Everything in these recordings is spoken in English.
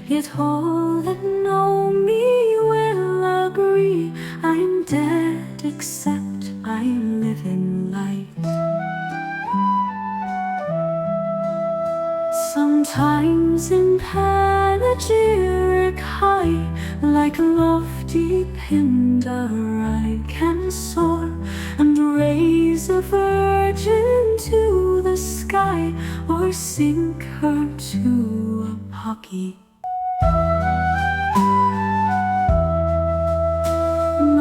Yet all that know me will agree I'm dead except I live in light. Sometimes in panegyric high, like a lofty Pindar, I can soar and raise a virgin to the sky, or sink her to a pocky.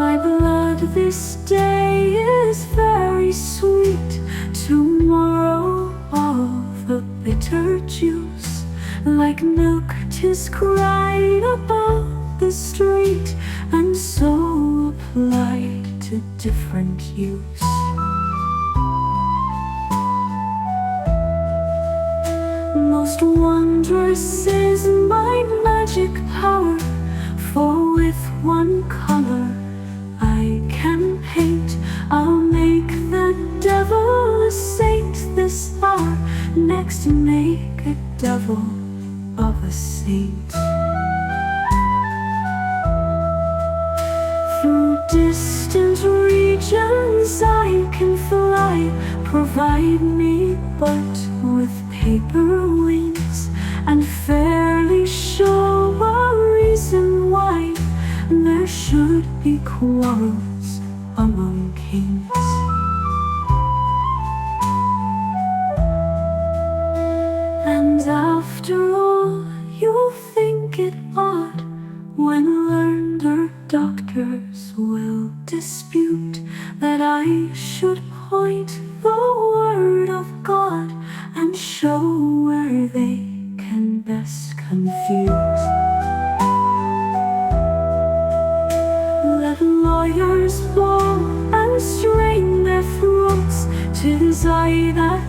My blood this day is very sweet, tomorrow of a bitter juice. Like milk 'tis cried about the street, and so applied to different use. Most wondrous is my magic power, for with one color I can paint. I'll make the devil a saint this hour, next make a devil of a saint. Through distant regions I can fly, provide me but with paper wings, and fairly show a reason why there should be quarrels among kings. And after all, you'll think it odd when learned doctors will dispute that I should point the word of God and show where they can best confuse. Let lawyers blow and strain their throats, 'tis I that